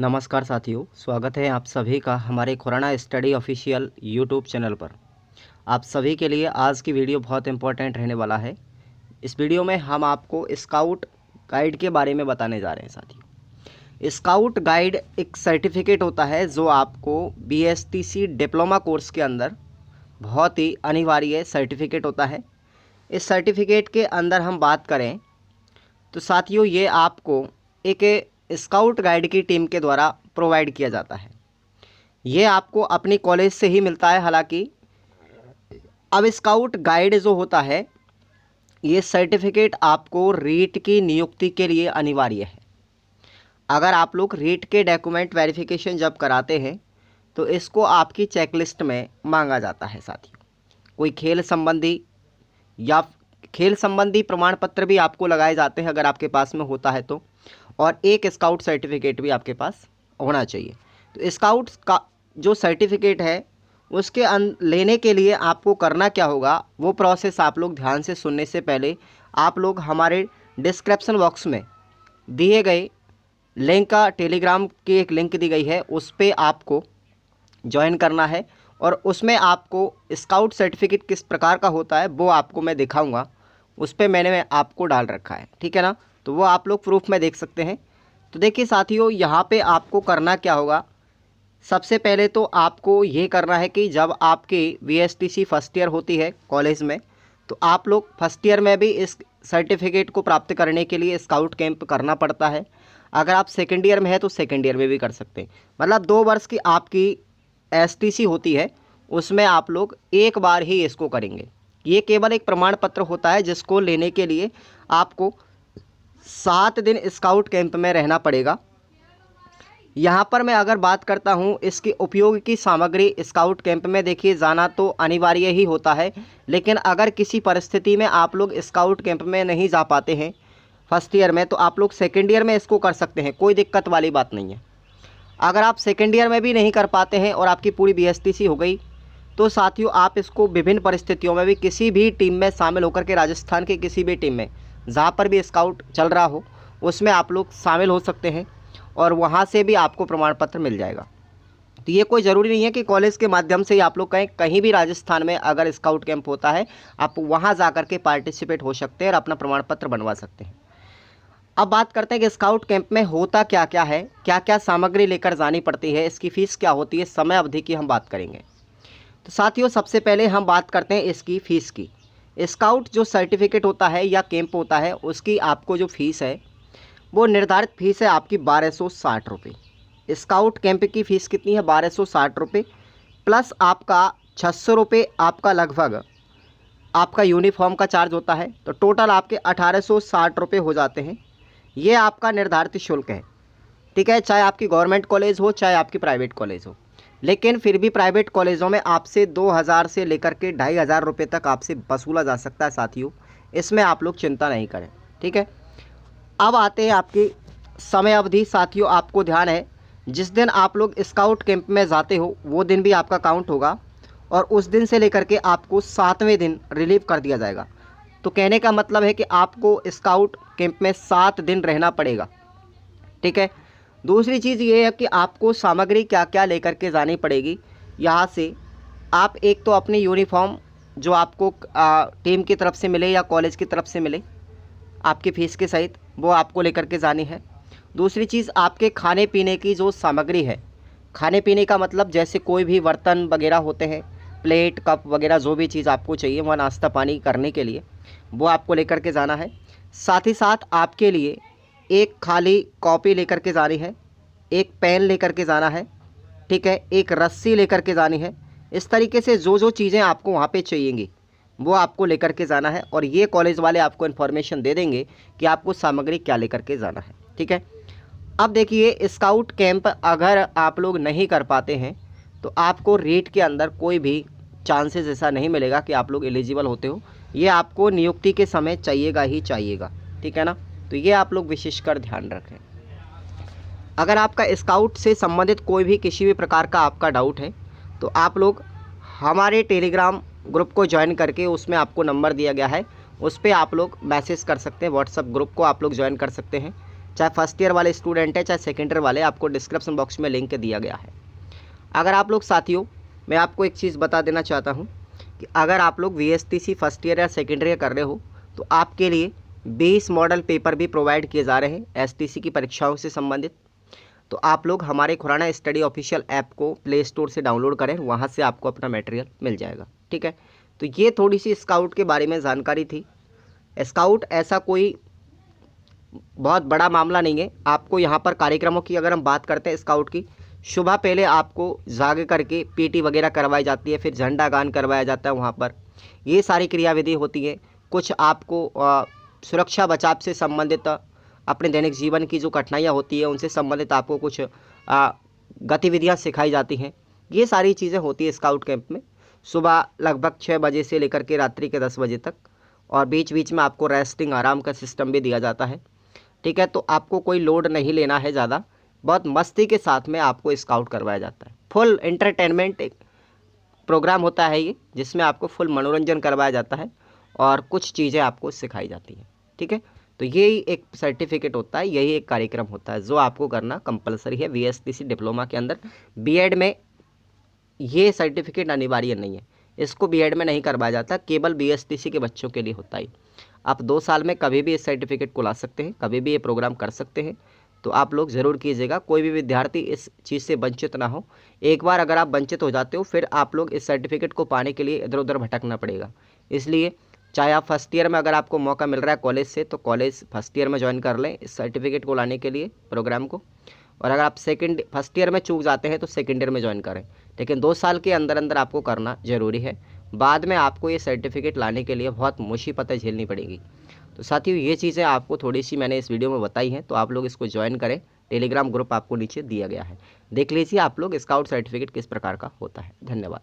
नमस्कार साथियों, स्वागत है आप सभी का हमारे Khurana study official YouTube channel पर। आप सभी के लिए आज की वीडियो बहुत इंपॉर्टेंट रहने वाला है। इस वीडियो में हम आपको स्काउट गाइड के बारे में बताने जा रहे हैं साथियों। स्काउट गाइड एक सर्टिफिकेट होता है जो आपको BSTC डिप्लोमा कोर्स के अंदर बहुत ही अनिवार्य सर्टिफिकेट होता है। इस सर्टिफिकेट के अंदर हम बात करें तो साथियों ये आपको एक स्काउट गाइड की टीम के द्वारा प्रोवाइड किया जाता है। ये आपको अपनी कॉलेज से ही मिलता है। हालांकि अब स्काउट गाइड जो होता है ये सर्टिफिकेट आपको रीट की नियुक्ति के लिए अनिवार्य है। अगर आप लोग रीट के डॉक्यूमेंट वेरिफिकेशन जब कराते हैं तो इसको आपकी चेकलिस्ट में मांगा जाता है साथियों। कोई खेल संबंधी प्रमाण पत्र भी आपको लगाए जाते हैं अगर आपके पास में होता है तो, और एक स्काउट सर्टिफिकेट भी आपके पास होना चाहिए। तो स्काउट का जो सर्टिफिकेट है उसके लेने के लिए आपको करना क्या होगा, वो प्रोसेस आप लोग ध्यान से सुनने से पहले आप लोग हमारे डिस्क्रिप्शन बॉक्स में दिए गए लिंक का, टेलीग्राम की एक लिंक दी गई है, उस पर आपको ज्वाइन करना है और उसमें आपको स्काउट सर्टिफिकेट किस प्रकार का होता है वो आपको मैं दिखाऊंगा। उस पर मैंने आपको डाल रखा है, ठीक है ना। तो वो आप लोग प्रूफ में देख सकते हैं। तो देखिए साथियों, यहाँ पे आपको करना क्या होगा, सबसे पहले तो आपको ये करना है कि जब आपकी BSTC फर्स्ट ईयर होती है कॉलेज में तो आप लोग फर्स्ट ईयर में भी इस सर्टिफिकेट को प्राप्त करने के लिए स्काउट कैंप करना पड़ता है। अगर आप सेकेंड ईयर में है तो सेकेंड ईयर में भी कर सकते हैं। मतलब 2 वर्ष की आपकी STC होती है, उसमें आप लोग एक बार ही इसको करेंगे। ये केवल एक प्रमाण पत्र होता है जिसको लेने के लिए आपको 7 दिन स्काउट कैंप में रहना पड़ेगा। यहाँ पर मैं अगर बात करता हूँ इसकी उपयोग की सामग्री, स्काउट कैंप में देखिए जाना तो अनिवार्य ही होता है, लेकिन अगर किसी परिस्थिति में आप लोग स्काउट कैंप में नहीं जा पाते हैं फर्स्ट ईयर में तो आप लोग सेकेंड ईयर में इसको कर सकते हैं, कोई दिक्कत वाली बात नहीं है। अगर आप सेकेंड ईयर में भी नहीं कर पाते हैं और आपकी पूरी BSTC हो गई तो साथियों आप इसको विभिन्न परिस्थितियों में भी किसी भी टीम में शामिल होकर के, राजस्थान की किसी भी टीम में जहाँ पर भी स्काउट चल रहा हो उसमें आप लोग शामिल हो सकते हैं और वहाँ से भी आपको प्रमाण पत्र मिल जाएगा। तो ये कोई ज़रूरी नहीं है कि कॉलेज के माध्यम से ही आप लोग कहीं भी राजस्थान में अगर स्काउट कैंप होता है आप वहाँ जा कर के पार्टिसिपेट हो सकते हैं और अपना प्रमाण पत्र बनवा सकते हैं। अब बात करते हैं कि स्काउट कैंप में होता क्या क्या है, क्या क्या सामग्री लेकर जानी पड़ती है, इसकी फ़ीस क्या होती है, समय अवधि की हम बात करेंगे। तो साथियों सबसे पहले हम बात करते हैं इसकी फ़ीस की। स्काउट जो सर्टिफिकेट होता है या कैंप होता है उसकी आपको जो फ़ीस है वो निर्धारित फ़ीस है आपकी 1260 रुपये। स्काउट कैंप की फ़ीस कितनी है, 1260 रुपये, प्लस आपका 600 रुपये आपका लगभग आपका यूनिफॉर्म का चार्ज होता है। तो टोटल आपके 1860 रुपये हो जाते हैं। ये आपका निर्धारित शुल्क है, ठीक है, चाहे आपकी गवर्नमेंट कॉलेज हो चाहे आपकी प्राइवेट कॉलेज हो। लेकिन फिर भी प्राइवेट कॉलेजों में आपसे 2000 से लेकर के 2500 रुपये तक आपसे वसूला जा सकता है साथियों, इसमें आप लोग चिंता नहीं करें, ठीक है। अब आते हैं आपकी समय अवधि। साथियों आपको ध्यान है जिस दिन आप लोग स्काउट कैंप में जाते हो वो दिन भी आपका काउंट होगा और उस दिन से लेकर के आपको 7वें दिन रिलीव कर दिया जाएगा। तो कहने का मतलब है कि आपको स्काउट कैंप में 7 दिन रहना पड़ेगा, ठीक है। दूसरी चीज़ ये है कि आपको सामग्री क्या क्या लेकर के जानी पड़ेगी। यहाँ से आप एक तो अपनी यूनिफॉर्म जो आपको टीम की तरफ से मिले या कॉलेज की तरफ से मिले आपकी फ़ीस के सहित, वो आपको लेकर के जानी है। दूसरी चीज़ आपके खाने पीने की जो सामग्री है, खाने पीने का मतलब जैसे कोई भी बर्तन वगैरह होते हैं, प्लेट कप वगैरह, जो भी चीज़ आपको चाहिए वहाँ नाश्ता पानी करने के लिए, वो आपको लेकर के जाना है। साथ ही साथ आपके लिए एक खाली कॉपी लेकर के जानी है, एक पेन लेकर के जाना है, ठीक है, एक रस्सी लेकर के जानी है। इस तरीके से जो जो चीज़ें आपको वहाँ पे चाहिएंगी वो आपको लेकर के जाना है और ये कॉलेज वाले आपको इन्फॉर्मेशन दे देंगे कि आपको सामग्री क्या लेकर के जाना है, ठीक है। अब देखिए स्काउट कैंप अगर आप लोग नहीं कर पाते हैं तो आपको रीट के अंदर कोई भी चांसेस ऐसा नहीं मिलेगा कि आप लोग एलिजिबल होते हो। ये आपको नियुक्ति के समय चाहिएगा ही चाहिएगा, ठीक है ना। तो ये आप लोग विशेषकर ध्यान रखें। अगर आपका स्काउट से संबंधित कोई भी किसी भी प्रकार का आपका डाउट है तो आप लोग हमारे टेलीग्राम ग्रुप को ज्वाइन करके, उसमें आपको नंबर दिया गया है, उस पर आप लोग मैसेज कर सकते हैं, व्हाट्सएप ग्रुप को आप लोग ज्वाइन कर सकते हैं। चाहे फर्स्ट ईयर वाले स्टूडेंट है चाहे सेकेंड ईयर वाले, आपको डिस्क्रिप्शन बॉक्स में लिंक दिया गया है। अगर आप लोग साथियों, मैं आपको एक चीज़ बता देना चाहता हूँ कि अगर आप लोग VSTC फर्स्ट ईयर या सेकेंड ईयर कर रहे हो तो आपके लिए 20 मॉडल पेपर भी प्रोवाइड किए जा रहे हैं STC की परीक्षाओं से संबंधित। तो आप लोग हमारे खुराना स्टडी ऑफिशियल ऐप को प्ले स्टोर से डाउनलोड करें, वहाँ से आपको अपना मटेरियल मिल जाएगा। ठीक है, तो ये थोड़ी सी स्काउट के बारे में जानकारी थी। स्काउट ऐसा कोई बहुत बड़ा मामला नहीं है। आपको यहाँ पर कार्यक्रमों की अगर हम बात करते हैं स्काउट की, सुबह पहले आपको जाग करके PT वगैरह करवाई जाती है, फिर झंडा गान करवाया जाता है वहाँ पर, ये सारी क्रियाविधि होती है। कुछ आपको सुरक्षा बचाव से संबंधित अपने दैनिक जीवन की जो कठिनाइयाँ होती है उनसे संबंधित आपको कुछ गतिविधियाँ सिखाई जाती हैं। ये सारी चीज़ें होती है स्काउट कैंप में, सुबह लगभग 6 बजे से लेकर के रात्रि के 10 बजे तक, और बीच बीच में आपको रेस्टिंग आराम का सिस्टम भी दिया जाता है। ठीक है, तो आपको कोई लोड नहीं लेना है ज़्यादा, बहुत मस्ती के साथ में आपको स्काउट करवाया जाता है। फुल एंटरटेनमेंट प्रोग्राम होता है ये, जिसमें आपको फुल मनोरंजन करवाया जाता है और कुछ चीज़ें आपको सिखाई जाती हैं। ठीक है, तो यही एक सर्टिफिकेट होता है, यही एक कार्यक्रम होता है जो आपको करना कंपलसरी है। VSTC डिप्लोमा के अंदर B.Ed में ये सर्टिफिकेट अनिवार्य नहीं है, इसको B.Ed में नहीं करवाया जाता, केवल VSTC के बच्चों के लिए होता है। आप 2 साल में कभी भी इस सर्टिफिकेट को ला सकते हैं, कभी भी ये प्रोग्राम कर सकते हैं, तो आप लोग ज़रूर कीजिएगा। कोई भी विद्यार्थी इस चीज़ से वंचित ना हो। एक बार अगर आप वंचित हो जाते हो, फिर आप लोग इस सर्टिफिकेट को पाने के लिए इधर उधर भटकना पड़ेगा। इसलिए चाहे आप फर्स्ट ईयर में अगर आपको मौका मिल रहा है कॉलेज से, तो कॉलेज फर्स्ट ईयर में ज्वाइन कर लें इस सर्टिफिकेट को लाने के लिए प्रोग्राम को, और अगर आप फर्स्ट ईयर में चूक जाते हैं तो सेकेंड ईयर में ज्वाइन करें। लेकिन 2 साल के अंदर अंदर आपको करना ज़रूरी है, बाद में आपको ये सर्टिफिकेट लाने के लिए बहुत मुसीबतें झेलनी पड़ेगी। तो साथियों, ये चीज़ें आपको थोड़ी सी मैंने इस वीडियो में बताई हैं, तो आप लोग इसको ज्वाइन करें। टेलीग्राम ग्रुप आपको नीचे दिया गया है, देख लीजिए आप लोग स्काउट सर्टिफिकेट किस प्रकार का होता है। धन्यवाद।